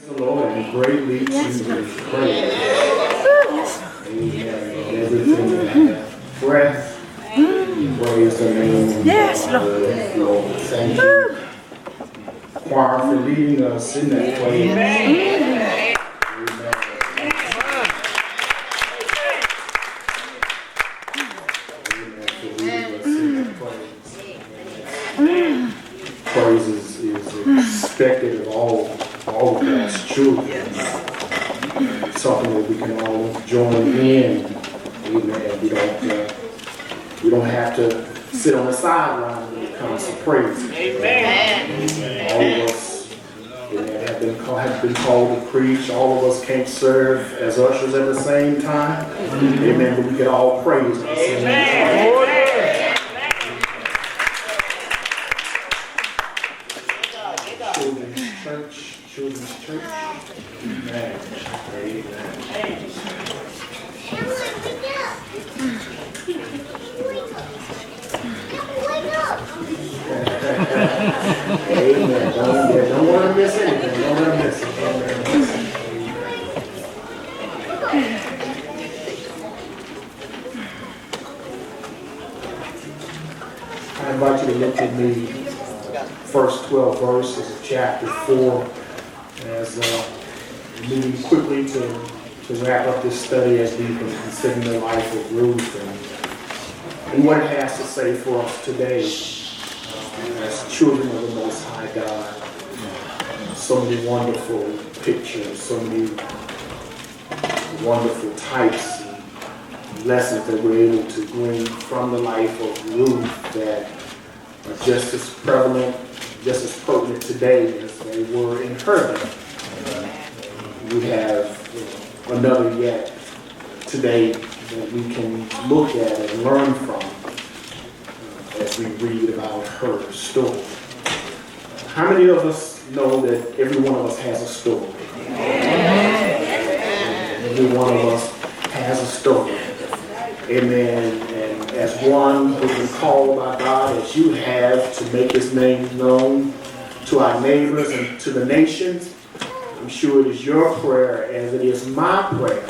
The Lord and greatly to be praised. Amen. Everything that has breath, praise the name of the Lord. Thank you, choir, for leading us in that way. Amen. For leading us in that praise. Praise is expected of all of God's children. It's something that we can all join in. Amen. We don't have to sit on the sideline when it comes to praise. Amen. All of us have been called to preach. All of us can't serve as ushers at the same time. Amen. But we can all praise at the same time. Children's church. Amen. Amen. Amen. Don't want to miss anything. Don't want to miss it. I invite you to look at me. First 12 verses of chapter 4 as moving quickly to wrap up this study as we've been considering the life of Ruth and what it has to say for us today as children of the Most High God. So many wonderful pictures, so many wonderful types and lessons that we're able to glean from the life of Ruth that are just as prevalent, just as pertinent today as they were in her day. We have another yet today that we can look at and learn from as we read about her story. How many of us know that every one of us has a story? Every one of us has a story. Amen. And as one who's been called by God, as you have, to make his name known to our neighbors and to the nations, I'm sure it is your prayer, as it is my prayer,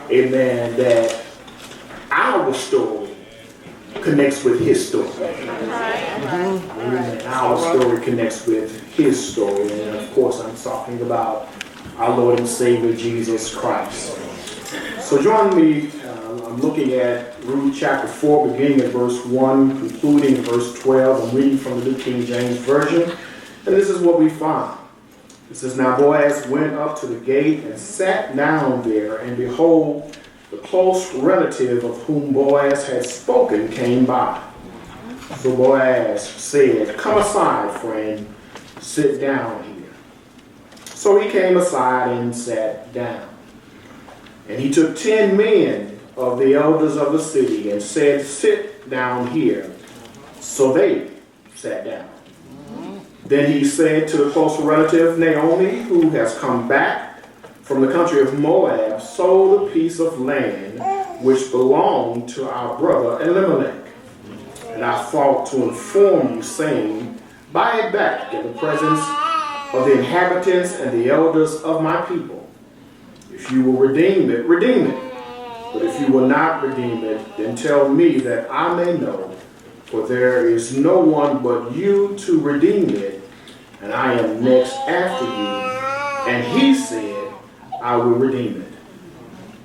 amen, that our story connects with his story. Amen. Our story connects with his story. And of course, I'm talking about our Lord and Savior, Jesus Christ. So join me. I'm looking at Ruth chapter 4, beginning at verse 1, concluding at verse 12. I'm reading from the New King James Version. And this is what we find. It says, "Now Boaz went up to the gate and sat down there, and behold, the close relative of whom Boaz had spoken came by. So Boaz said, 'Come aside, friend, sit down here.' So he came aside and sat down. And he took 10 men of the elders of the city and said, 'Sit down here.' So they sat down. Then he said to the close relative, Naomi, who has come back from the country of Moab, sold a piece of land which belonged to our brother Elimelech. And I thought to inform you, saying, Buy it back in the presence of the inhabitants and the elders of my people. If you will redeem it, redeem it. But if you will not redeem it, then tell me that I may know, for there is no one but you to redeem it, and I am next after you. And he said, I will redeem it.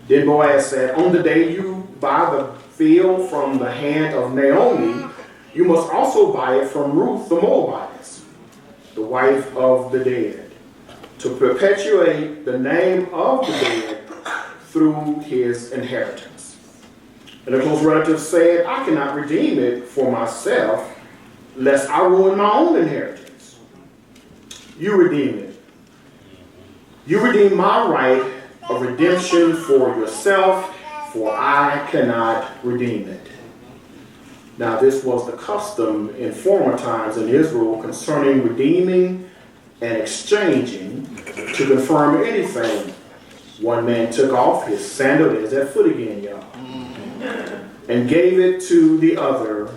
Then Boaz said, On the day you buy the field from the hand of Naomi, you must also buy it from Ruth the Moabitess, the wife of the dead, to perpetuate the name of the dead through his inheritance. And the close relative said, I cannot redeem it for myself, lest I ruin my own inheritance. You redeem it. You redeem my right of redemption for yourself, for I cannot redeem it. Now this was the custom in former times in Israel concerning redeeming and exchanging to confirm anything. One man took off his sandal, there's that foot again, y'all, and gave it to the other,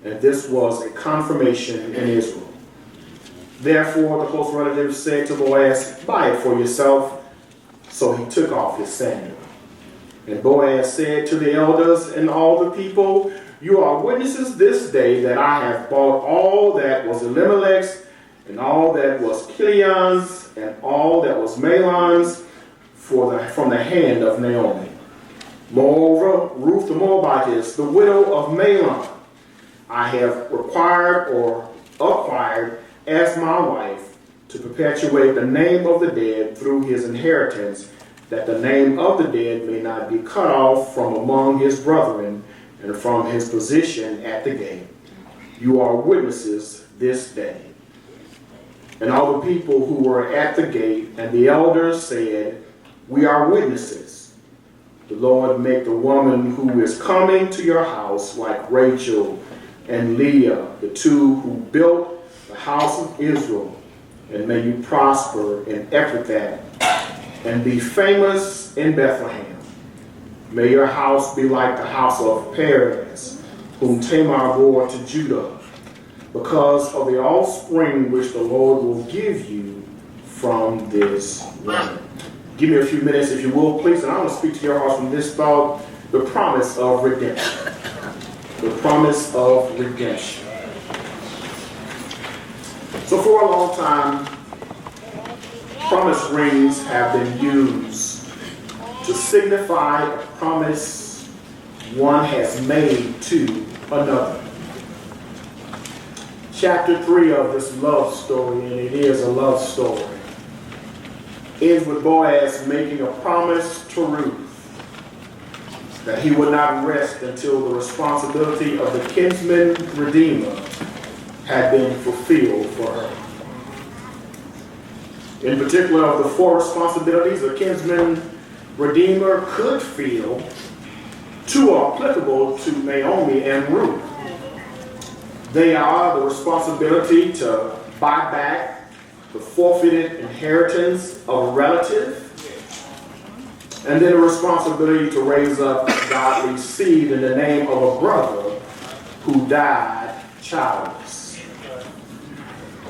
and this was a confirmation in Israel. Therefore, the close relative said to Boaz, buy it for yourself. So he took off his sandal. And Boaz said to the elders and all the people, you are witnesses this day that I have bought all that was Elimelech's, and all that was Kilion's, and all that was Mahlon's from the hand of Naomi. Moreover, Ruth the Moabitess, the widow of Mahlon, I have acquired as my wife to perpetuate the name of the dead through his inheritance, that the name of the dead may not be cut off from among his brethren and from his position at the gate. You are witnesses this day. And all the people who were at the gate and the elders said, we are witnesses. The Lord make the woman who is coming to your house like Rachel and Leah, the two who built the house of Israel, and may you prosper in Ephrathah and be famous in Bethlehem. May your house be like the house of Perez, whom Tamar bore to Judah, because of the offspring which the Lord will give you from this woman. Give me a few minutes, if you will, please, and I want to speak to your hearts from this thought, the promise of redemption. The promise of redemption. So for a long time, promise rings have been used to signify a promise one has made to another. Chapter 3 of this love story, and it is a love story, ends with Boaz making a promise to Ruth that he would not rest until the responsibility of the kinsman redeemer had been fulfilled for her. In particular, of the four responsibilities a kinsman redeemer could feel, two are applicable to Naomi and Ruth. They are the responsibility to buy back the forfeited inheritance of a relative, and then the responsibility to raise up godly seed in the name of a brother who died childless.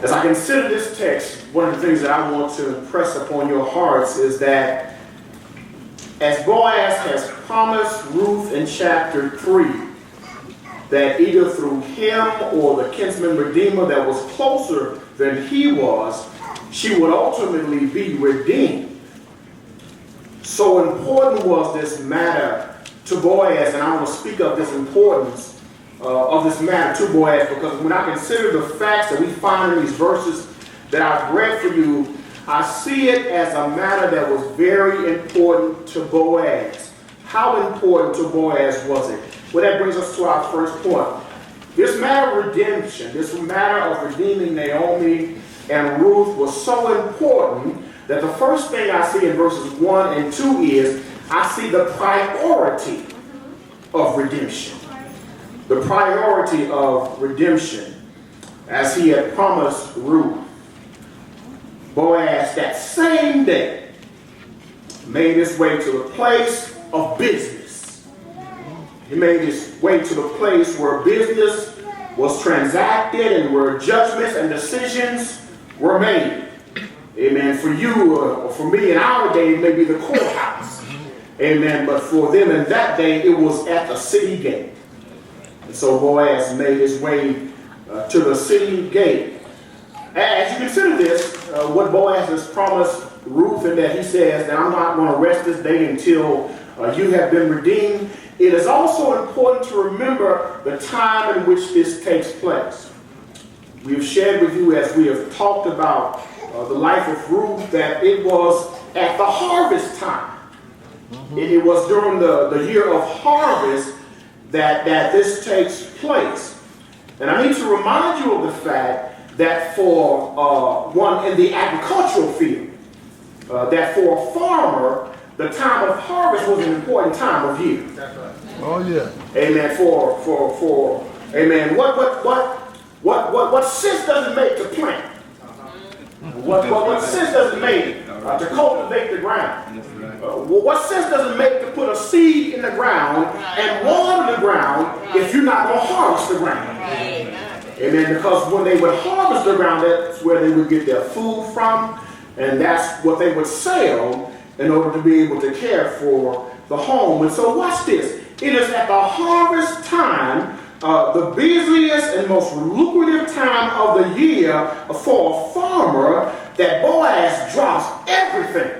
As I consider this text, one of the things that I want to impress upon your hearts is that as Boaz has promised Ruth in chapter 3, that either through him or the kinsman redeemer that was closer than he was, she would ultimately be redeemed. So important was this matter to Boaz, and I want to speak of this importance of this matter to Boaz, because when I consider the facts that we find in these verses that I've read for you, I see it as a matter that was very important to Boaz. How important to Boaz was it? Well, that brings us to our first point. This matter of redemption, this matter of redeeming Naomi and Ruth was so important that the first thing I see in verses 1 and 2 is I see the priority of redemption. The priority of redemption, as he had promised Ruth. Boaz, that same day, made his way to the place of business. He made his way to the place where business was transacted and where judgments and decisions were made. Amen. For you or for me in our day, it may be the courthouse. Amen. But for them in that day, it was at the city gate. And so Boaz made his way to the city gate. As you consider this, what Boaz has promised Ruth, and that he says that I'm not going to rest this day until you have been redeemed, it is also important to remember the time in which this takes place. We have shared with you, as we have talked about the life of Ruth, that it was at the harvest time. It was during the year of harvest that this takes place. And I need to remind you of the fact that for one in the agricultural field, that for a farmer, the time of harvest was an important time of year. That's right. Oh yeah. Amen. For amen. What sense does it make to plant? What sense does it make to cultivate the ground? What sense does it make to put a seed in the ground and water the ground if you're not going to harvest the ground? Amen. Because when they would harvest the ground, that's where they would get their food from. And that's what they would sell in order to be able to care for the home. And so watch this. It is at the harvest time, the busiest and most lucrative time of the year for a farmer, that Boaz drops everything.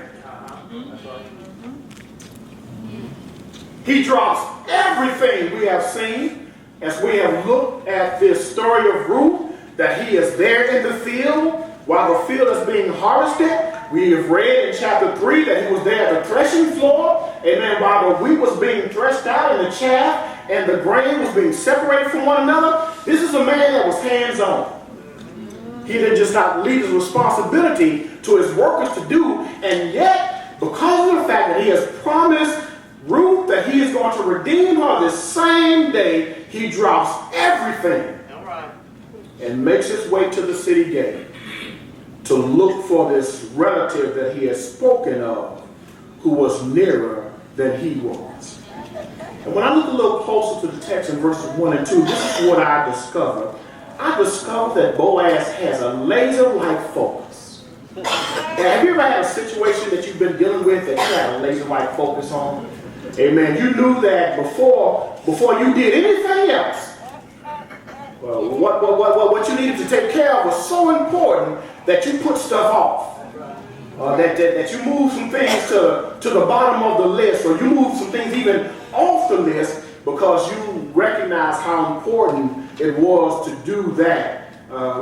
He drops everything. We have seen, as we have looked at this story of Ruth, that he is there in the field while the field is being harvested. We have read in chapter 3 that he was there at the threshing floor. Amen. While the wheat was being threshed out and the chaff and the grain was being separated from one another. This is a man that was hands-on. He did just not leave his responsibility to his workers to do. And yet, because of the fact that he has promised Ruth that he is going to redeem her this same day, he drops everything and makes his way to the city gate to look for this relative that he has spoken of, who was nearer than he was. And when I look a little closer to the text in verses 1 and 2, this is what I discovered. I discovered that Boaz has a laser-like focus. And have you ever had a situation that you've been dealing with that you had a laser-like focus on? Amen. You knew that before you did anything else, what you needed to take care of was so important that you put stuff off. That you move some things to the bottom of the list, or you move some things even off the list because you recognize how important it was to do that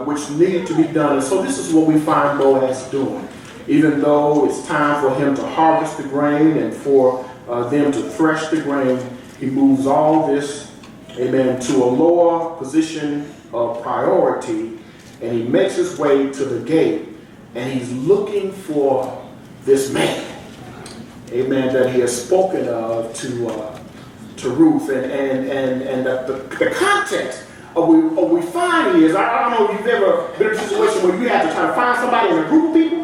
which needed to be done. And so this is what we find Boaz doing. Even though it's time for him to harvest the grain and for them to thresh the grain, he moves all this, amen, to a lower position of priority, and he makes his way to the gate, and he's looking for this man, amen, that he has spoken of to Ruth. And the context of what we find is, I don't know if you've ever been in a situation where you have to try to find somebody in a group of people.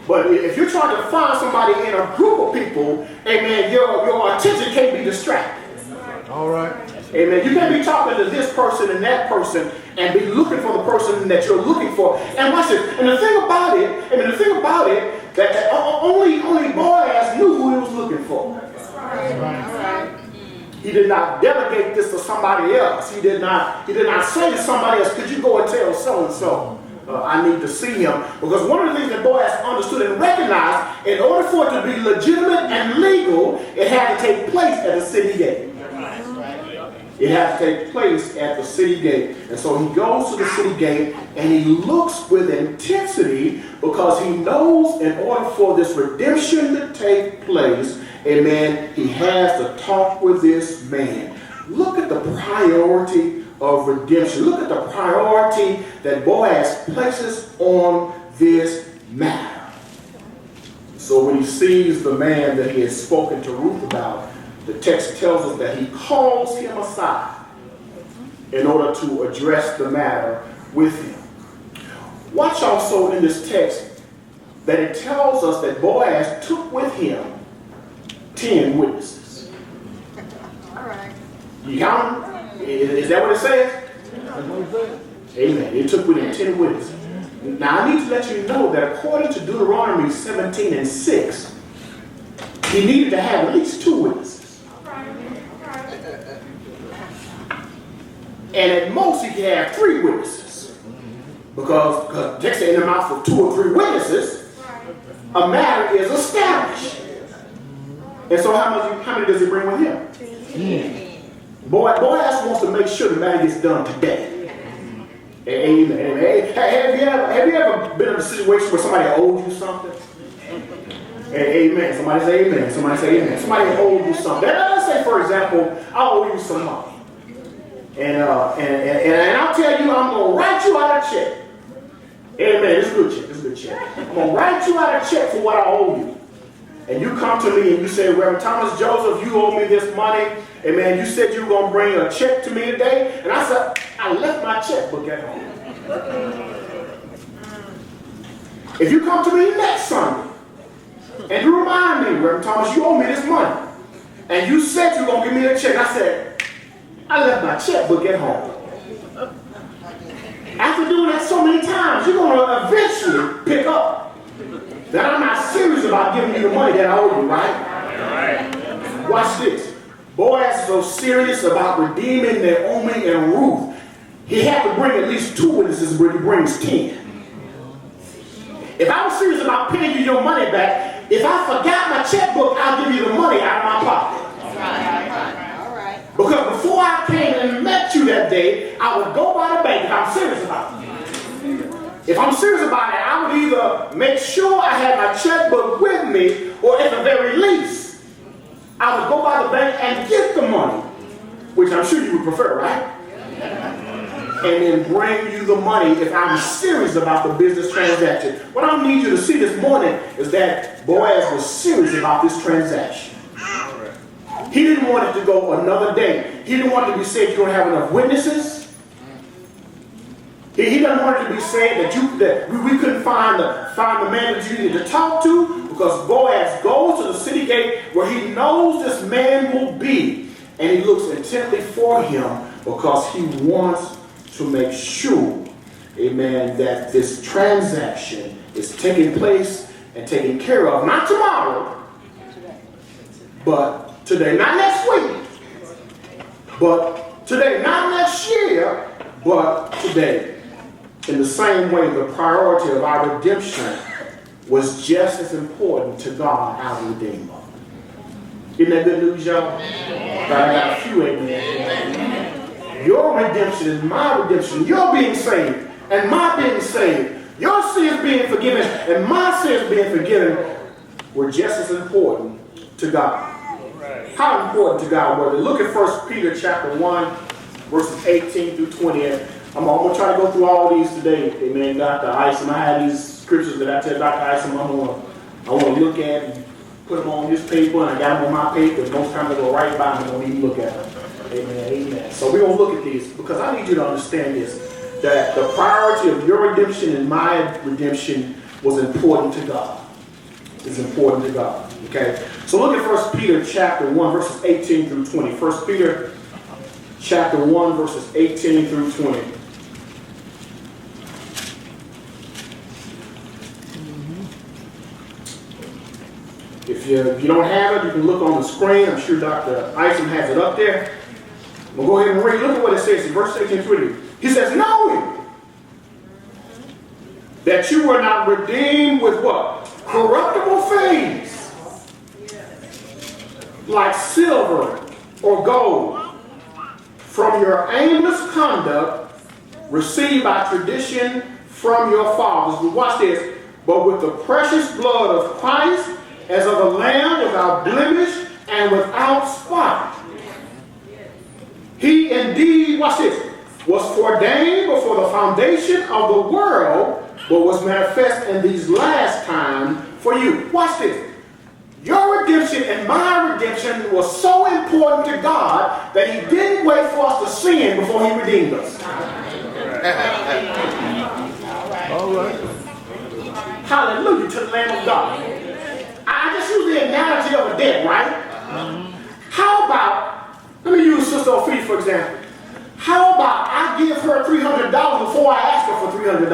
But if you're trying to find somebody in a group of people, amen, your attention can't be distracted. All right. Amen. You can't be talking to this person and that person and be looking for the person that you're looking for. And watch this. And the thing about it, that only Boaz knew who he was looking for. Right. He did not delegate this to somebody else. He did not say to somebody else, could you go and tell so-and-so? I need to see him. Because one of the things that Boaz understood and recognized, in order for it to be legitimate and legal, it had to take place at the city gate. It had to take place at the city gate. And so he goes to the city gate and he looks with intensity, because he knows in order for this redemption to take place, amen, he has to talk with this man. Look at the priority of redemption. Look at the priority that Boaz places on this matter. So when he sees the man that he has spoken to Ruth about, the text tells us that he calls him aside in order to address the matter with him. Watch also in this text that it tells us that Boaz took with him 10 witnesses. All right. You count them? Is that what it says? Amen. He took with him 10 witnesses. Now I need to let you know that according to Deuteronomy 17 and 6, he needed to have at least 2 witnesses. And at most he could have 3 witnesses. Because the text said in the mouth of 2 or 3 witnesses, a matter is established. And so how many does he bring with him? Boaz wants to make sure the matter gets done today. Amen. Have you ever been in a situation where somebody owed you something? Amen. Somebody say amen. Somebody say amen. Somebody owed you something. Let's say, for example, I owe you some money. And I'll tell you, I'm going to write you out a check. Amen. It's a good check. It's a good check. I'm going to write you out a check for what I owe you. And you come to me and you say, Reverend Thomas Joseph, you owe me this money. Amen. You said you were going to bring a check to me today. And I said, I left my checkbook at home. If you come to me next Sunday and you remind me, Reverend Thomas, you owe me this money, and you said you were going to give me a check, I said, I left my checkbook at home. you're going to eventually pick up that I'm not serious about giving you the money that I owe you, right? Watch this. Boaz is so serious about redeeming Naomi and Ruth, he had to bring at least 2 witnesses, but he brings 10. If I was serious about paying you your money back, if I forgot my checkbook, I'll give you the money out of my pocket. All right. Because before I came and met you that day, I would go by the bank if I'm serious about it. If I'm serious about it, I would either make sure I had my checkbook with me, or at the very least, I would go by the bank and get the money, which I'm sure you would prefer, right? And then bring you the money if I'm serious about the business transaction. What I need you to see this morning is that Boaz was serious about this transaction. He didn't want it to go another day. He didn't want it to be said you don't have enough witnesses. He doesn't want it to be said that we couldn't find the man that you needed to talk to, because Boaz goes to the city gate where he knows this man will be, and he looks intently for him because he wants to make sure, amen, that this transaction is taking place and taken care of, not tomorrow, but today, not next week, but today, not next year, but today. In the same way, the priority of our redemption was just as important to God, our Redeemer. Isn't that good news, y'all? I got a few amen. Your redemption is my redemption. Your being saved and my being saved. Your sins being forgiven and my sins being forgiven were just as important to God. How important to God were they? Look at 1 Peter chapter 1, verses 18 through 20. I'm going to try to go through all these today. Amen. Dr. Isom, I have these scriptures that I tell Dr. Isom I want to look at and put them on his paper, and I got them on my paper, and most times I go right by them and don't even look at them. Amen. Amen. So we're going to look at these because I need you to understand this, that the priority of your redemption and my redemption was important to God. It's important to God. Okay? So look at 1 Peter chapter 1, verses 18 through 20. 1 Peter chapter 1, verses 18 through 20. If you don't have it, you can look on the screen. I'm sure Dr. Isom has it up there. We'll go ahead and read. Look at what it says in verse 18 through 20. He says, knowing that you were not redeemed with what? Corruptible things, like silver or gold, from your aimless conduct received by tradition from your fathers. But watch this. But with the precious blood of Christ, as of a lamb without blemish and without spot. He indeed, watch this, was foreordained before the foundation of the world, but was manifest in these last times for you. Watch this. Your redemption and my redemption was so important to God that he didn't wait for us to sin before he redeemed us. All right. Hallelujah to the Lamb of God. I just use the analogy of a debt, right? How about, let me use Sister Ophelia for example. How about I give her $300 before I ask her for $300?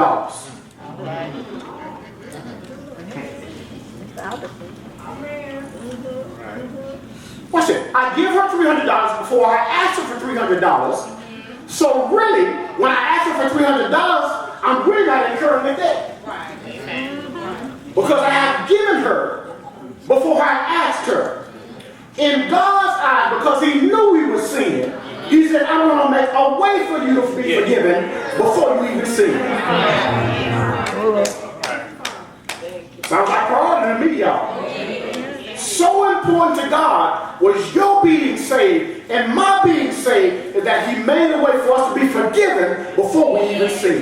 Watch it. I give her $300 before I ask her for $300. So really, when I ask her for $300, I'm really not incurring the debt. Because I have given her before I asked her. In God's eye, because he knew we were sinning, he said, I'm going to make a way for you to be forgiven before you even sin. Sounds like priority to me, y'all. So important to God was your being saved and my being saved that he made a way for us to be forgiven before we even sin.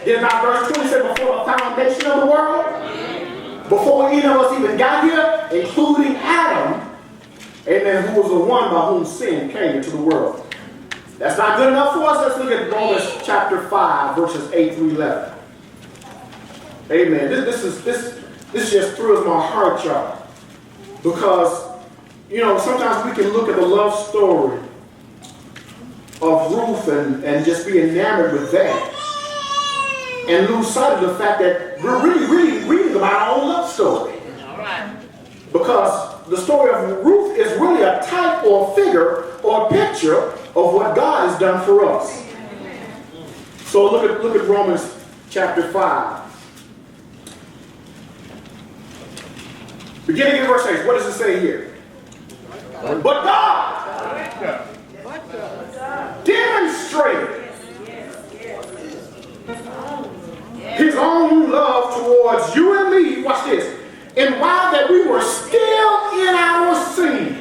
Did not verse 20 say before the foundation of the world? Before any of us even got here, including Adam, amen, who was the one by whom sin came into the world. That's not good enough for us. Let's look at Romans chapter 5, verses 8 through 11. Amen. This just thrills my heart, y'all. Because, you know, sometimes we can look at the love story of Ruth and just be enamored with that. and lose sight of the fact that we're really reading about our own love story. All right. Because the story of Ruth is really a type or a figure or a picture of what God has done for us. So look at Romans chapter 5. Beginning in verse 8, what does it say here? But God demonstrated his own love towards you and me, watch this, and while that we were still in our sin.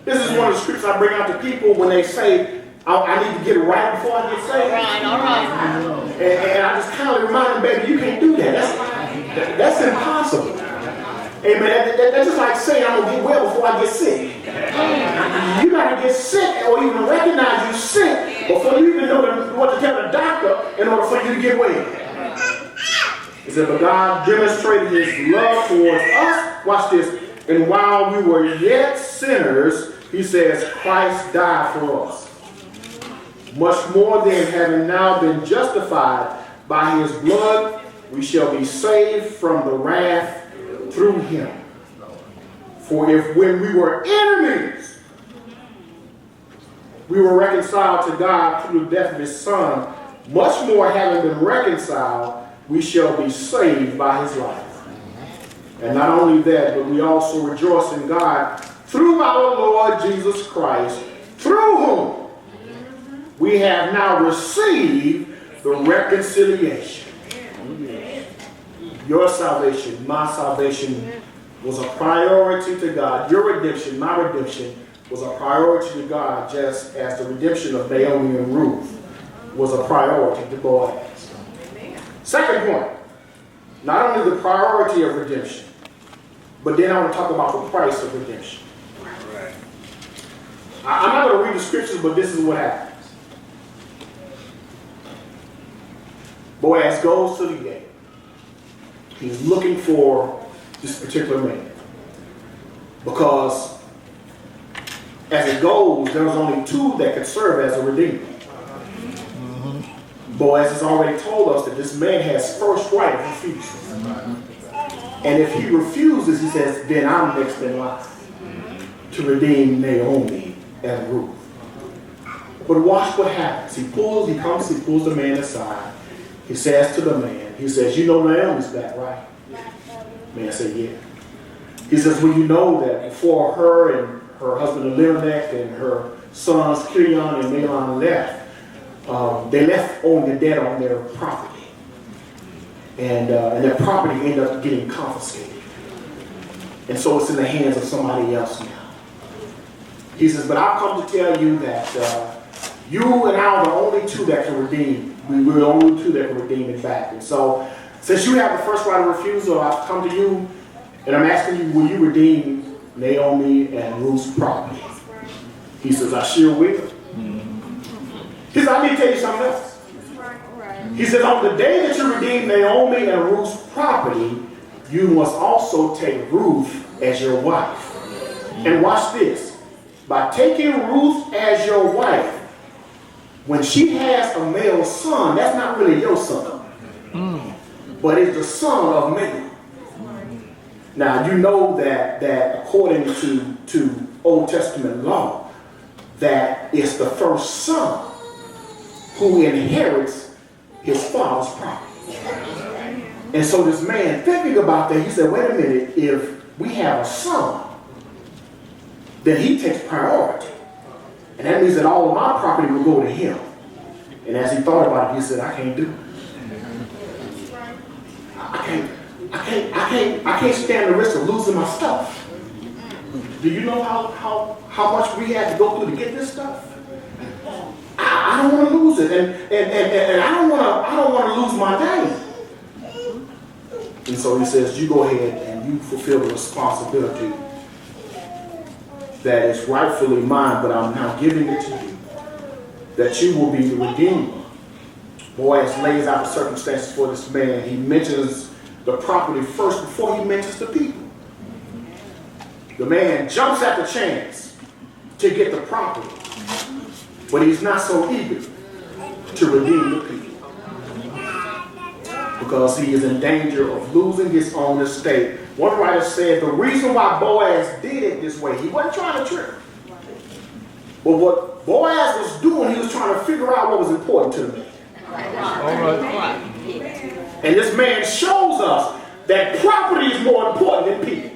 This is one of the scriptures I bring out to people when they say, I need to get it right before I get saved. All right. And I just kind of remind them, baby, you can't do that. That's impossible. Amen. That's just like saying I'm going to get well before I get sick. You got to get sick or even recognize you're sick before you even know what to tell the doctor in order for you to get well. He said, but God demonstrated his love towards us. Watch this. And while we were yet sinners, he says, Christ died for us. Much more than having now been justified by his blood, we shall be saved from the wrath through him. For if when we were enemies, we were reconciled to God through the death of his Son, much more having been reconciled, we shall be saved by his life. And not only that, but we also rejoice in God through our Lord Jesus Christ, through whom we have now received the reconciliation. Your salvation, my salvation, was a priority to God. Your redemption, my redemption, was a priority to God, just as the redemption of Naomi and Ruth was a priority to Boaz. Second point, not only the priority of redemption, but then I want to talk about the price of redemption. I'm not going to read the scriptures, but this is what happens. Boaz goes to the gate. He's looking for this particular man. Because as it goes, there was only two that could serve as a redeemer. Boaz has already told us that this man has first right of refusal. And if he refuses, he says, then I'm next in line to redeem Naomi and Ruth. But watch what happens. He pulls the man aside. He says to the man, he says, you know Naomi's back, right? Man said, yeah. He says, well, you know that before her and her husband Elimelech and her sons Kilion and Mahlon left, they left owing the debt on their property. And their property ended up getting confiscated. And so it's in the hands of somebody else now. He says, but I've come to tell you that you and I are the only two that can redeem. We're the only two that can redeem it back. And so, since you have the first right of refusal, I've come to you and I'm asking you, will you redeem Naomi and Ruth's property? He says, I sure will. He says, I need to tell you something else. He says, on the day that you redeem Naomi and Ruth's property, you must also take Ruth as your wife. And watch this. By taking Ruth as your wife, when she has a male son, that's not really your son, but it's the son of man. Now, you know that according to Old Testament law, that it's the first son who inherits his father's property. And so this man, thinking about that, he said, wait a minute, if we have a son, then he takes priority. And that means that all of my property will go to him. And as he thought about it, he said, I can't do it. I can't stand the risk of losing my stuff. Do you know how much we had to go through to get this stuff? I don't want to lose it. And I don't want to lose my name. And so he says, you go ahead and you fulfill the responsibility that is rightfully mine, but I'm now giving it to you, that you will be the redeemer. Boaz lays out the circumstances for this man. He mentions the property first before he mentions the people. The man jumps at the chance to get the property, but he's not so eager to redeem the people. because he is in danger of losing his own estate. One writer said the reason why Boaz did it this way, he wasn't trying to trick. But what Boaz was doing, he was trying to figure out what was important to him. All right. And this man shows us that property is more important than people.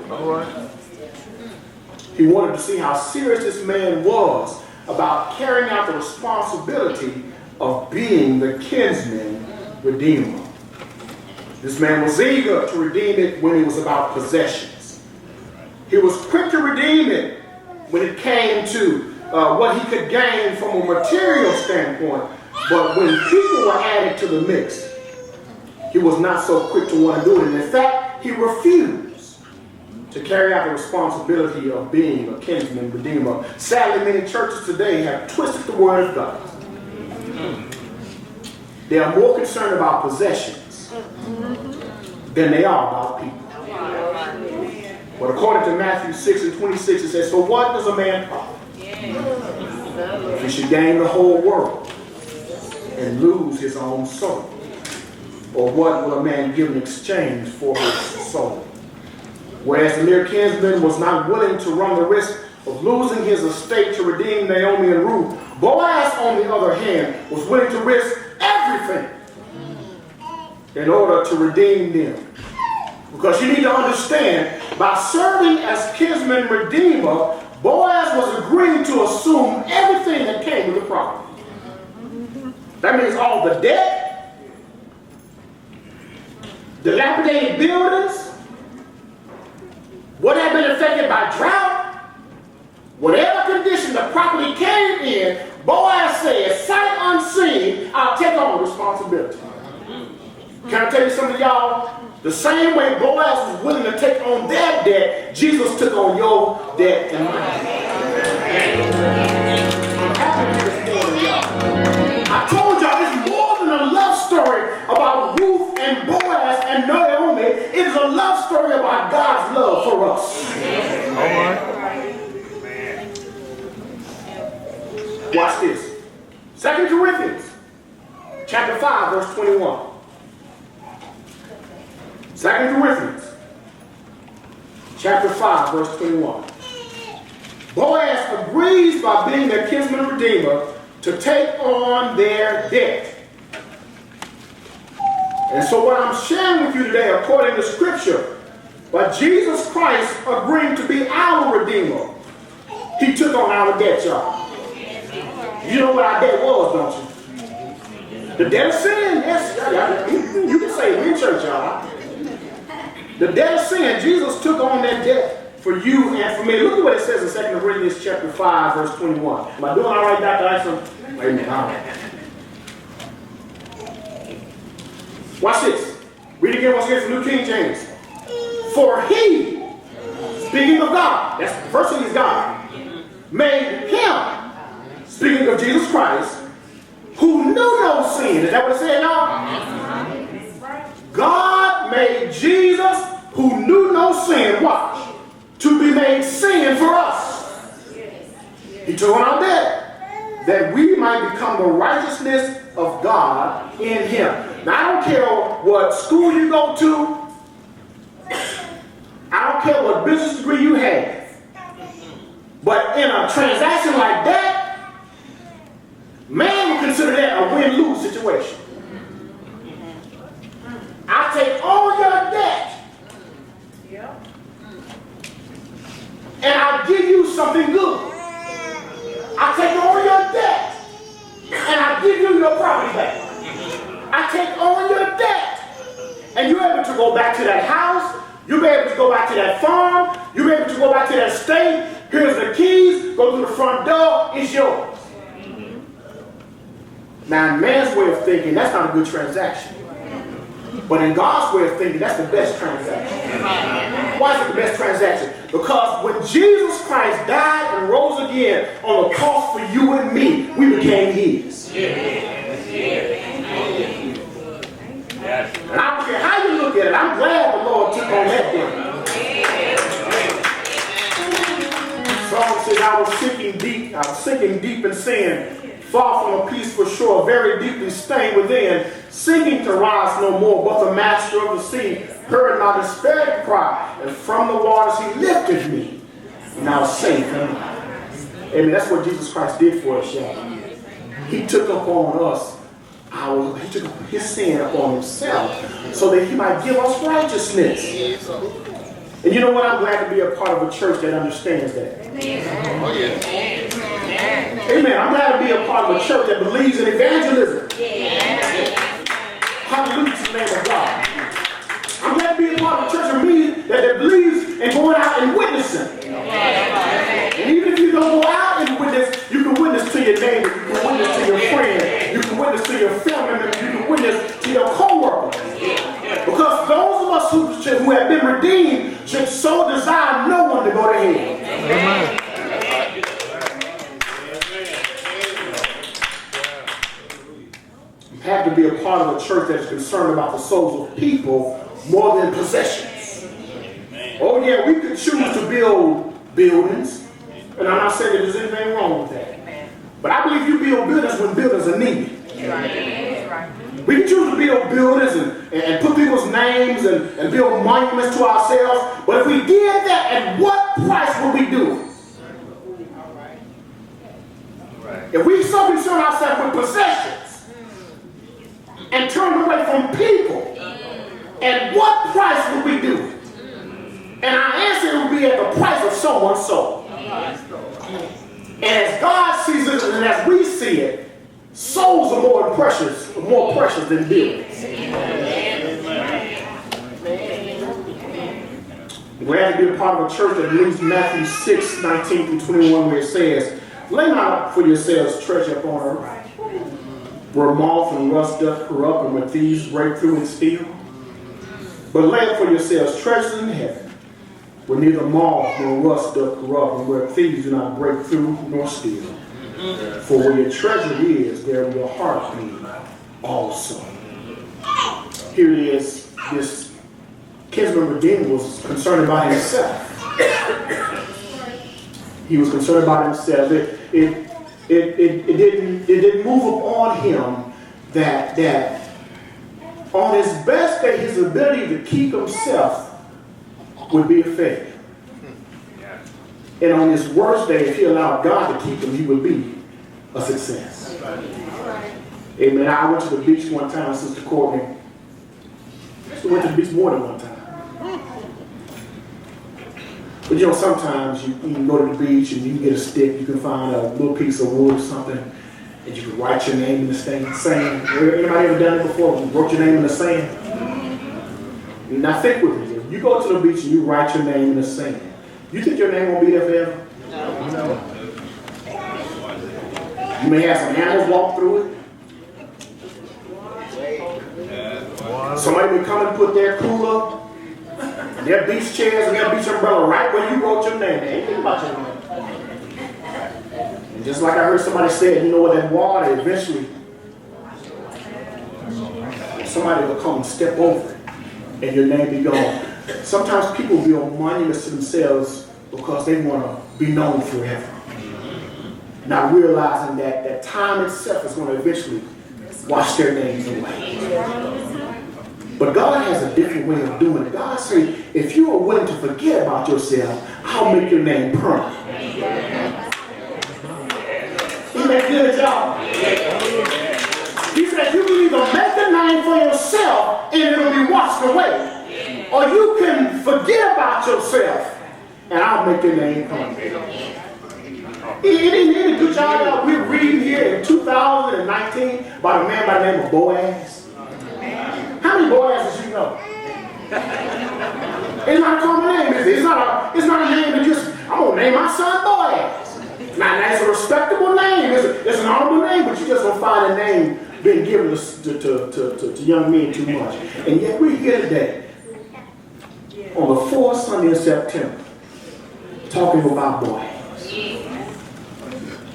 All right. He wanted to see how serious this man was about carrying out the responsibility of being the kinsman redeemer. This man was eager to redeem it when it was about possessions. He was quick to redeem it when it came to what he could gain from a material standpoint. But when people were added to the mix, he was not so quick to want to do it. And in fact, he refused to carry out the responsibility of being a kinsman redeemer. Sadly, many churches today have twisted the word of God. They are more concerned about possessions than they are about people. But according to Matthew 6:26, it says, "For what does a man profit if he should gain the whole world and lose his own soul? Or what will a man give in exchange for his soul?" Whereas the mere kinsman was not willing to run the risk of losing his estate to redeem Naomi and Ruth, Boaz, on the other hand, was willing to risk everything in order to redeem them. Because you need to understand, by serving as kinsman redeemer, Boaz was agreeing to assume everything that came with the property. That means all the debt, dilapidated buildings, what had been affected by drought, whatever condition the property came in, Boaz said, sight unseen, I'll take on responsibility. Can I tell you something, y'all? The same way Boaz was willing to take on their debt, Jesus took on your debt and mine. I'm happy to this morning, y'all. I told y'all it's more than a love story about Ruth and Boaz and Naomi. It is a love story about God's love for us. All right. Watch this. 2 Corinthians chapter 5, verse 21. 2 Corinthians chapter 5, verse 21. Boaz agrees by being their kinsman redeemer to take on their debt. And so what I'm sharing with you today, according to Scripture, by Jesus Christ agreeing to be our redeemer, he took on our debt, y'all. You know what our debt was, don't you? The debt of sin, yes. You can say it in church, y'all. The debt of sin, Jesus took on that debt for you and for me. Look at what it says in 2 Corinthians chapter 5, verse 21. Am I doing all right, Dr. Isom? Amen. All right. Watch this. Read again what's here from New King James. For he, speaking of God, that's the first thing is God, made him, speaking of Jesus Christ, who knew no sin. Is that what it said now? God made Jesus, who knew no sin, watch, to be made sin for us. He took on our debt, that we might become the righteousness of God in him. Now, I don't care what school you go to. I don't care what business degree you have. But in a transaction like that, man would consider that a win-lose situation. I take all your debt, and I give you something good. I take all your debt, and I give you your property back. I take all your debt, and you're able to go back to that house. You'll be able to go back to that farm. You'll be able to go back to that estate. Here's the keys. Go through the front door. It's yours. Now, in man's way of thinking, that's not a good transaction. But in God's way of thinking, that's the best transaction. Why is it the best transaction? Because when Jesus Christ died and rose again on the cross for you and me, we became his. And I don't care how you look at it, I'm glad the Lord took on that debt. Psalm says, I was sinking deep in sin, far from a peaceful shore, very deeply stained within. sinking to rise no more. But the master of the sea heard my despairing cry, and from the waters he lifted me, now safe and alive. Amen. That's what Jesus Christ did for us, y'all. He took upon us, he took his sin upon himself so that he might give us righteousness. And you know what? I'm glad to be a part of a church that understands that. Oh, yeah. Amen. I'm glad to be a part of a church that believes in evangelism. Hallelujah to the name of God. I'm glad to be a part of a church of me that believes in going out and witnessing. And even if you don't go out and witness, you can witness to your neighbor, you can witness to your friend, you can witness to your family member, you can witness to your co-worker. Because those of us who have been redeemed should so desire no one to go to hell. Amen. You have to be a part of a church that is concerned about the souls of people more than possessions. Oh yeah, we could choose to build buildings, and I'm not saying that there's anything wrong with that. But I believe you build buildings when buildings are needed. We can choose to build buildings and put people's names and build monuments to ourselves, but if we did that, at what price would we do it? If we so concern ourselves with possessions and turn away from people, at what price would we do it? And our answer would be at the price of someone's soul. And as God sees it and as we see it, souls are more precious than buildings. We're glad to be a part of a church that believes Matthew 6, 19 through 21, where it says, "Lay not up for yourselves treasure upon earth, where moth and rust doth corrupt, and where thieves break through and steal. But lay up for yourselves treasures in heaven, where neither moth nor rust doth corrupt, and where thieves do not break through nor steal. For where your treasure is, there will your heart be also." Here it is. This kinsman redeemer was concerned about himself. He was concerned about himself. It didn't move upon him that on his best day, his ability to keep himself would be a failure. And on his worst day, if he allowed God to keep him, he would be a success. Amen. I went to the beach one time, Sister Courtney. I went to the beach more than one time. But you know, sometimes you can go to the beach and you can get a stick, you can find a little piece of wood or something, and you can write your name in the sand. Anybody ever done it before? You wrote your name in the sand? Now think with me. If you go to the beach and you write your name in the sand, you think your name won't be there forever? No. You may have some animals walk through it. Somebody may come and put their cooler, their beach chairs, and their beach umbrella right where you wrote your name. They ain't think about your name. And just like I heard somebody say, you know what, that water eventually, somebody will come and step over it, and your name be gone. Sometimes people build monuments to themselves because they want to be known forever. Not realizing that time itself is going to eventually wash their names away. But God has a different way of doing it. God says, if you are willing to forget about yourself, I'll make your name permanent. Isn't that good, y'all? He said, you can either make a name for yourself and it'll be washed away, or you can forget about yourself and I'll make your name permanent. Any good y'all, we're reading here in 2019 about a man by the name of Boaz. How many Boazes you know? It's not a common name, is it? It's not a name that just, I'm going to name my son Boaz. Now, that's a respectable name. It's an honorable name, but you just don't find a name being given to young men too much. And yet we're here today on the 4th Sunday of September talking about Boaz.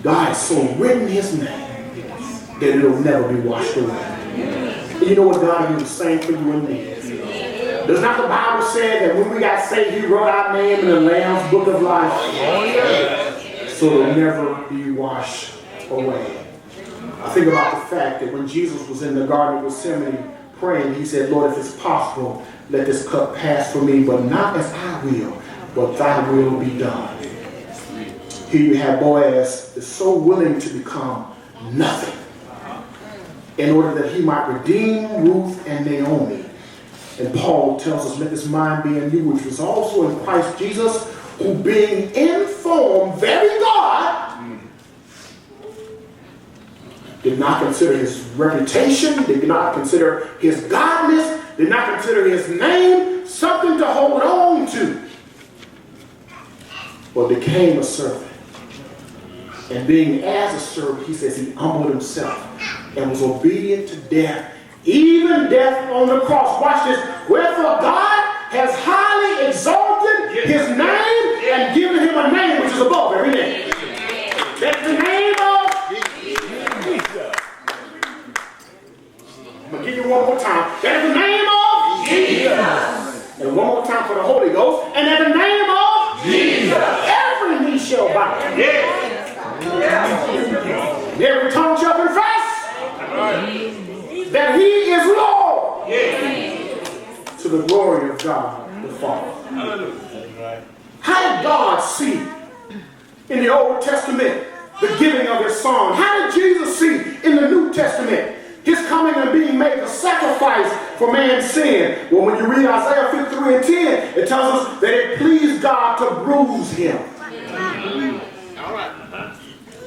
God has so written his name that it'll never be washed away. And you know what God will do the same for you and me. Does not the Bible say that when we got saved, he wrote our name in the Lamb's book of life? Oh, yeah. So it'll never be washed away. I think about the fact that when Jesus was in the Garden of Gethsemane praying, he said, Lord, if it's possible, let this cup pass from me, but not as I will, but thy will be done. Here you have Boaz that's so willing to become nothing in order that he might redeem Ruth and Naomi. And Paul tells us, let this mind be in you, which was also in Christ Jesus, who being in form very God, did not consider his reputation, did not consider his godness, did not consider his name something to hold on to, but became a servant. And being as a servant, he says he humbled himself and was obedient to death, even death on the cross. Watch this. Wherefore God has highly exalted his name and given him a name which is above every name. That's the name of Jesus. I'm going to give you one more time. That is the name of Jesus. And one more time for the Holy Ghost. And at the name of Jesus, every knee shall bow. And every tongue shall confess that he is Lord, to the glory of God the Father. How did God see in the Old Testament the giving of his son? How did Jesus see in the New Testament his coming and being made a sacrifice for man's sin? Well, when you read Isaiah 53 and 10, it tells us that it pleased God to bruise him.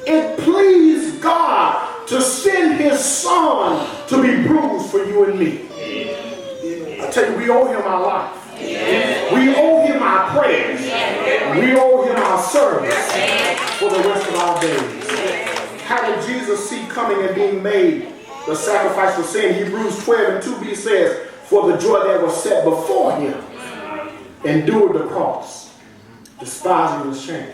It pleased God to send his son to be bruised for you and me. I tell you, we owe him our life. We owe him our prayers. We owe him our service for the rest of our days. How did Jesus see coming and being made the sacrifice for sin? Hebrews 12 and 2b says, for the joy that was set before him, endured the cross, despising the shame,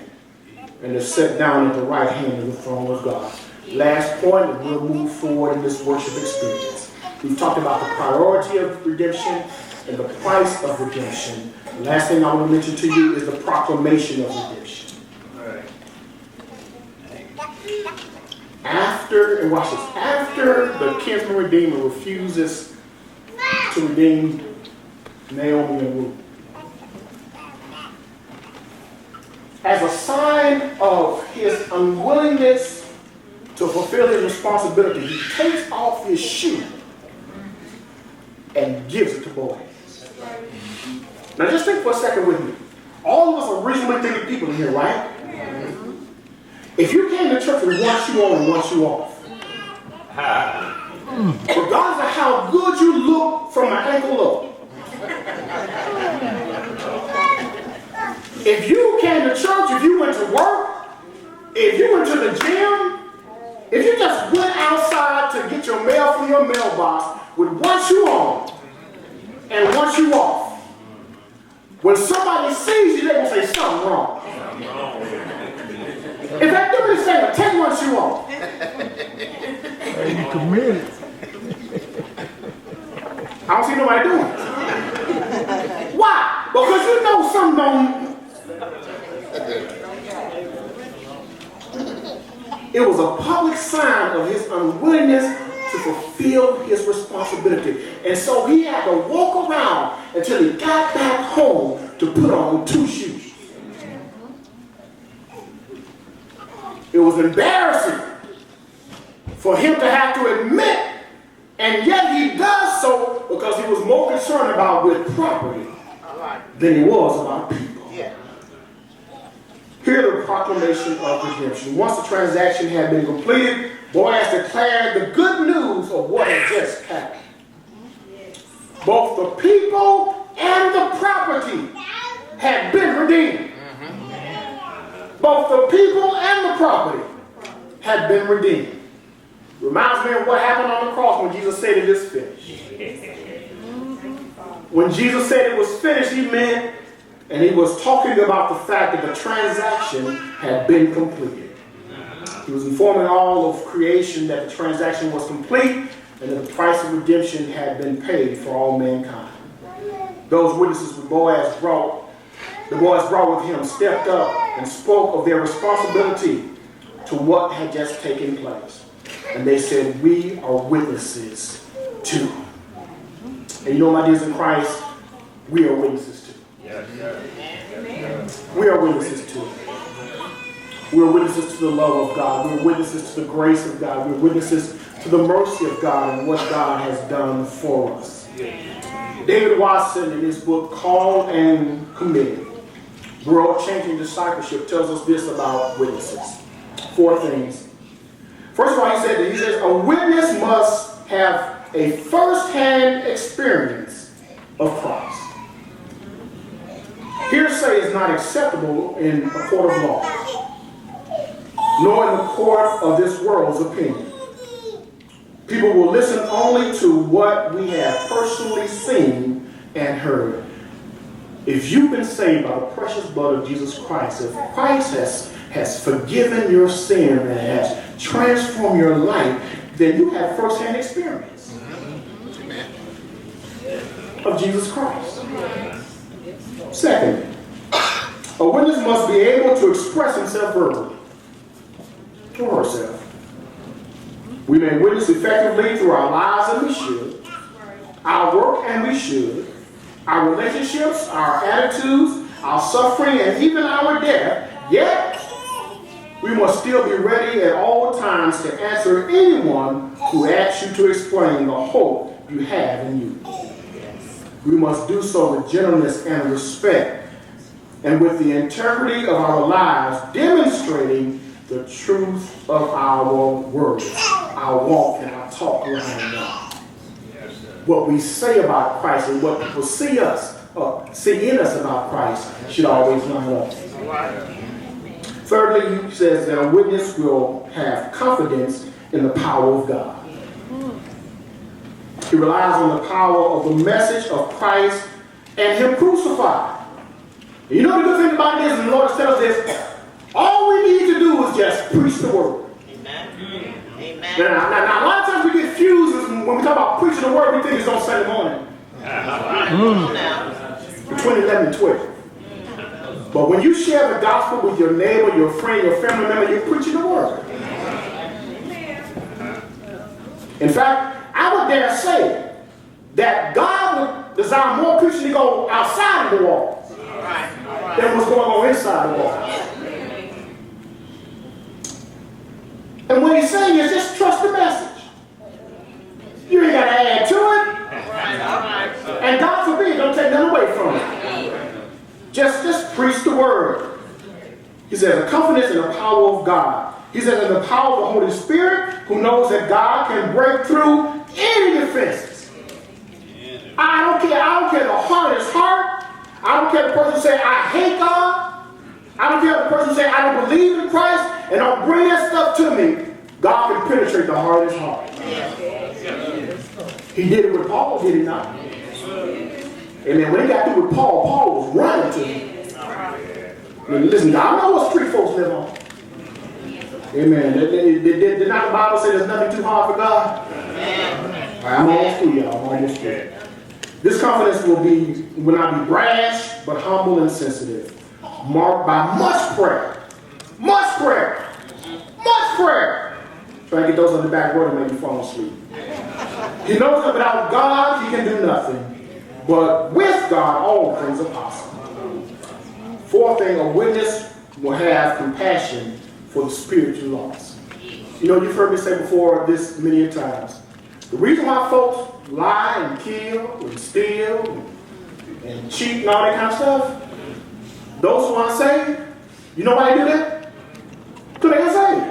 and is set down at the right hand of the throne of God. Last point, and we'll move forward in this worship experience. We've talked about the priority of redemption and the price of redemption. The last thing I want to mention to you is the proclamation of redemption. After, and watch this, after the kinsman redeemer refuses to redeem Naomi and Ruth, as a sign of his unwillingness to fulfill his responsibility, he takes off his shoe and gives it to Boaz. Now just think for a second with me. All of us are reasonably thinking people in here, right? If you came to church with one shoe on and one shoe off, regardless of how good you look from the ankle up, if you came to church, if you went to work, if you went to the gym, if you just went outside to get your mail from your mailbox with one shoe on and one shoe off, when somebody sees you, they're going to say something wrong. If they do me the same, take one shoe off. You committed. I don't see nobody doing it. Why? Because you know something don't. It was a public sign of his unwillingness to fulfill his responsibility. And so he had to walk around until he got back home to put on two shoes. It was embarrassing for him to have to admit, and yet he does so because he was more concerned about with property than he was about people. Hear the proclamation of redemption. Once the transaction had been completed, Boaz declared the good news of what had just happened. Both the people and the property had been redeemed. Both the people and the property had been redeemed. Reminds me of what happened on the cross when Jesus said it is finished. When Jesus said it was finished, he meant, and he was talking about the fact that the transaction had been completed. He was informing all of creation that the transaction was complete and that the price of redemption had been paid for all mankind. Those witnesses the Boaz brought with him stepped up and spoke of their responsibility to what had just taken place. And they said, we are witnesses too. And you know, my dears in Christ, we are witnesses too. We are witnesses too. We are witnesses to the love of God. We are witnesses to the grace of God. We are witnesses to the mercy of God and what God has done for us. David Watson, in his book, Called and Committed, World-Changing Discipleship, tells us this about witnesses. 4 things. First of all, he says, a witness must have a first-hand experience of Christ. Hearsay is not acceptable in a court of law, nor in the court of this world's opinion. People will listen only to what we have personally seen and heard. If you've been saved by the precious blood of Jesus Christ, if Christ has forgiven your sin and has transformed your life, then you have first-hand experience of Jesus Christ. Second, a witness must be able to express himself verbally or herself. We may witness effectively through our lives, and we should, our work, and we should, our relationships, our attitudes, our suffering, and even our death. Yet, we must still be ready at all times to answer anyone who asks you to explain the hope you have in you. We must do so with gentleness and respect, and with the integrity of our lives, demonstrating the truth of our words, our walk and our talk with God. What we say about Christ and what people see in us about Christ should always line up. Thirdly, he says that a witness will have confidence in the power of God. He relies on the power of the message of Christ and Him crucified. And you know the good thing about it is, and the Lord tells us this, all we need to do is just preach the word. Amen. Amen. Now, a lot of times we get fused when we talk about preaching the word, we think it's on Sunday morning. Between 11 and 12. But when you share the gospel with your neighbor, your friend, your family member, you're preaching the word. In fact, I would dare say that God would desire more preaching to go outside of the walls than what's going on inside the walls. And what he's saying is just trust the message. You ain't got to add to it. And God forbid, don't take nothing away from it. Just preach the word. He says, a confidence in the power of God. He says, in the power of the Holy Spirit, who knows that God can break through any defenses. I don't care the hardest heart. I don't care the person say, I hate God. I don't care the person say, I don't believe in Christ, and don't bring that stuff to me. God can penetrate the hardest heart. He did it with Paul, did he not? Amen. When he got through with Paul, Paul was running to him. I mean, listen, I know what street folks live on. Amen. Did not the Bible say there's nothing too hard for God? All right, I'm almost through, y'all. I'm almost through. This confidence will not be brash, but humble and sensitive, marked by much prayer. Much prayer. Much prayer. Try to get those on the back road and make you fall asleep. He knows that without God, he can do nothing. But with God, all things are possible. Fourth thing, a witness will have compassion for the spiritual lost. You know, you've heard me say before this many times. The reason why folks lie and kill and steal and cheat and all that kind of stuff, those who aren't saved, you know why they do that? Because they ain't saved.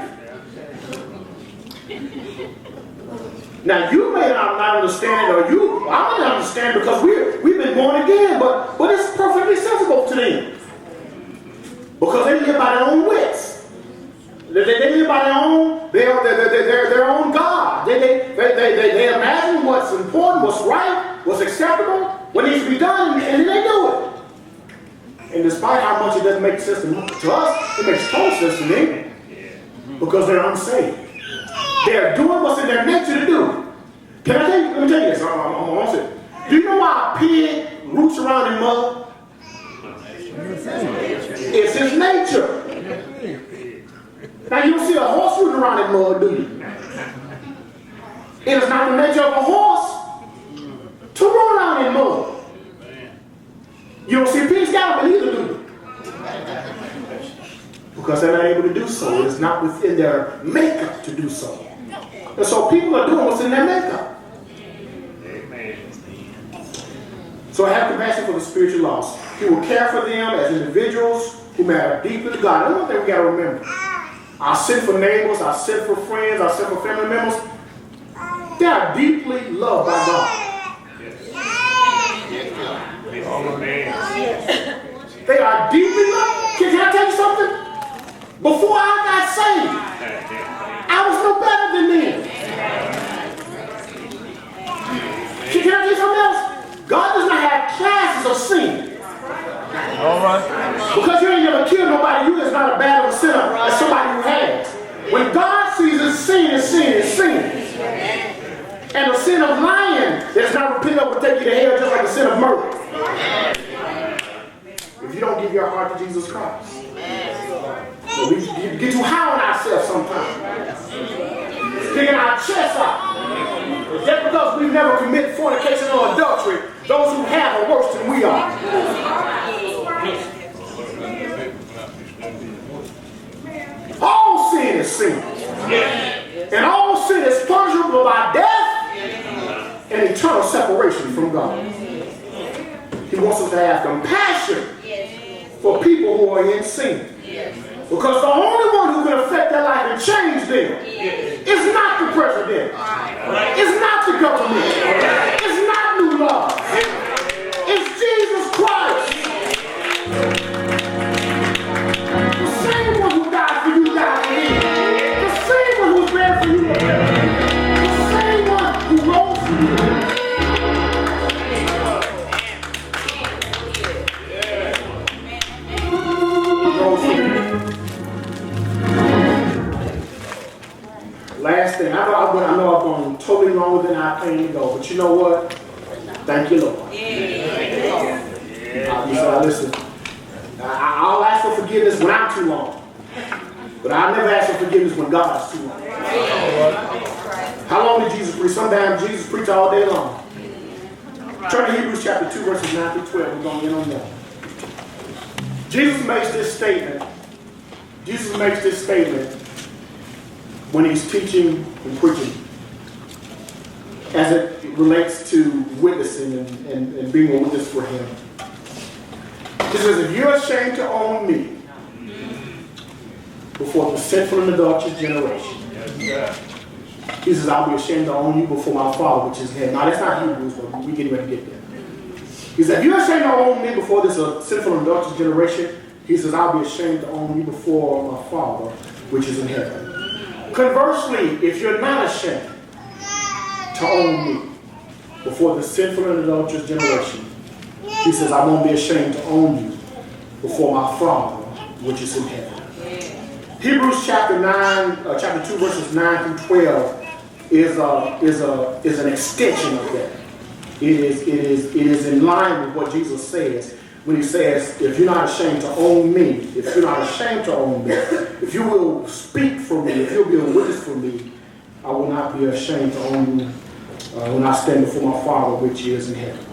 Now, you may not understand it, or I may not understand because we've been born again, but it's perfectly sensible to them. Because they live by their own wits. They live by their own God. They imagine what's important, what's right, what's acceptable, what needs to be done, and then they do it. And despite how much it doesn't make sense to us, it makes total sense to them. Because they're unsaved. They're doing what's in their nature to do. Can I tell you? Let me tell you this. I'm almost it. Do you know why a pig roots around in mud? It's his nature. Now you don't see a horse rooting around in mud, do you? It is not the nature of a horse to run around in mud. You don't see pigs galloping either, do you? Because they're not able to do so. It is not within their makeup to do so. And so people are doing what's in their makeup. So I have compassion for the spiritual lost. He will care for them as individuals who matter deeply to God. That's one thing we got to remember. Our sinful neighbors, our sinful friends, our sinful family members, they are deeply loved by God. They are deeply loved. Can I tell you something? Before I got saved, I was no better than them. Can I tell you something else? God does not have classes of sin. All right. Because you ain't never killed nobody, you is not as bad of a sinner as somebody who has. When God sees a sin, is sin is sin. And the sin of lying that's not repented will take you to hell just like the sin of murder. If you don't give your heart to Jesus Christ. So we get too high on ourselves sometimes. Sticking our chests out. Just because we've never committed fornication or adultery, those who have are worse than we are. All sin is sin. And all sin is punishable by death and eternal separation from God. He wants us to have compassion for people who are in sin. Because the only one who can affect their life and change them is not the president. It's not the government. It's not new law. It's Jesus Christ. The same one who died for you died for me. The same one who's there for you. The same one who rose for you. Last thing, I know I've gone totally longer than I planned to go, but you know what? Thank you, Lord. Listen, I'll ask for forgiveness when I'm too long, but I'll never ask for forgiveness when God is too long. How long did Jesus preach? Sometimes Jesus preached all day long. Turn to Hebrews chapter 2, verses 9 through 12. We're going to get on that. Jesus makes this statement. When he's teaching and preaching, as it relates to witnessing and being a witness for him. He says, if you're ashamed to own me before the sinful and adulterous generation, he says, I'll be ashamed to own you before my Father, which is in heaven. Now, that's not Hebrews, but we get ready to get there. He says, if you're ashamed to own me before this sinful and adulterous generation, he says, I'll be ashamed to own you before my Father, which is in heaven. Conversely, if you're not ashamed to own me before the sinful and adulterous generation, he says, I won't be ashamed to own you before my Father, which is in heaven. Hebrews chapter 2, verses 9 through 12 is an extension of that. It is in line with what Jesus says when he says, if you're not ashamed to own me, if you will speak for me, if you'll be a witness for me, I will not be ashamed to own you when I stand before my Father which is in heaven.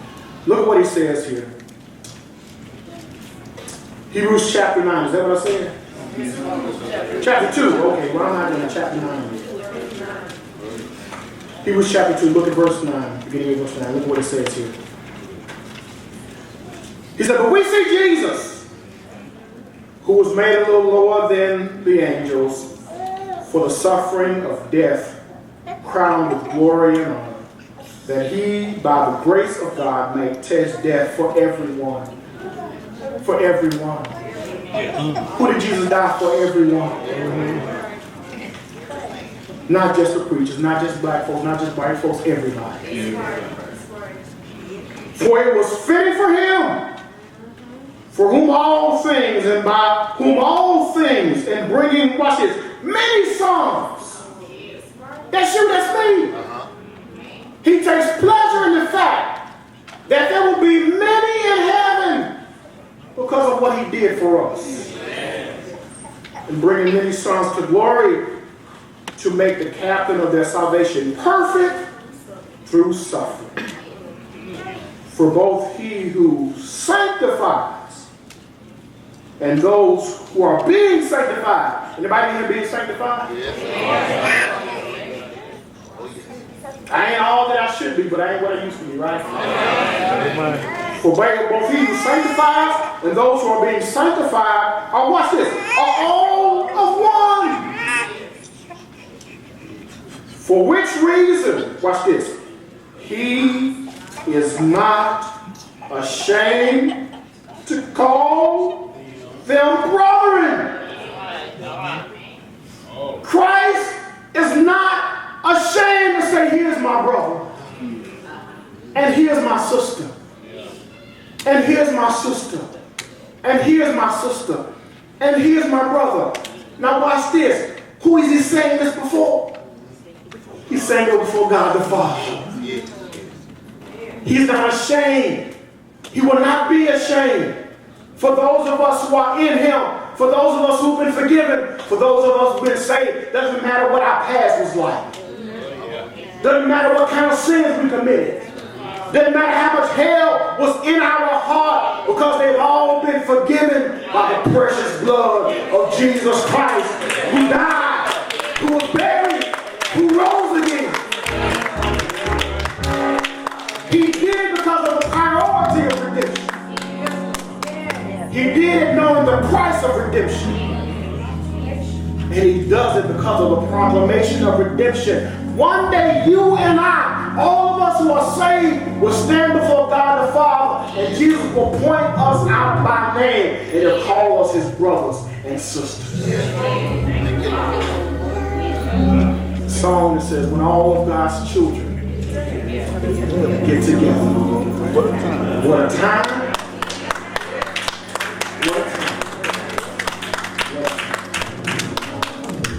Look at what he says here. Hebrews chapter 9, is that what I said? Chapter 2, okay, well I'm not in chapter 9 yet. Hebrews chapter 2, look at verse 9, beginning of verse 9, look at what it says here. He said, but we see Jesus, who was made a little lower than the angels, for the suffering of death, crowned with glory and honor, that he, by the grace of God, may taste death for everyone. For everyone. Who did Jesus die for? Everyone. Not just the preachers, not just black folks, not just white folks, everybody. For it was fitting for him, for whom all things and by whom all things, and bringing, watch this, many songs. That's you, that's me. He takes pleasure in the fact that there will be many in heaven because of what he did for us. And bringing many sons to glory. to make the captain of their salvation perfect through suffering. For both he who sanctifies and those who are being sanctified. Anybody here being sanctified? Yes. I ain't all that I should be, but I ain't what I used to be, right? For both he who sanctifies and those who are being sanctified are, watch this, are all of one. For which reason, watch this, he is not ashamed to call them brethren. Christ is not ashamed to say, here's my brother, and here's my sister, and here's my sister, and here's my sister, and here's my brother. Now watch this. Who is he saying this before? He's saying it before God the Father. He's not ashamed. He will not be ashamed. For those of us who are in him, for those of us who've been forgiven, for those of us who've been saved, doesn't matter what our past was like. Doesn't matter what kind of sins we committed. Doesn't matter how much hell was in our heart, because they've all been forgiven by the precious blood of Jesus Christ, who died, who was buried, who rose again. He did because of the priority of redemption. He did knowing the price of redemption. And he does it because of the proclamation of redemption. One day you and I, all of us who are saved, will stand before God the Father, and Jesus will point us out by name, and he'll call us his brothers and sisters. The song that says, when all of God's children get together. What a time. What a time.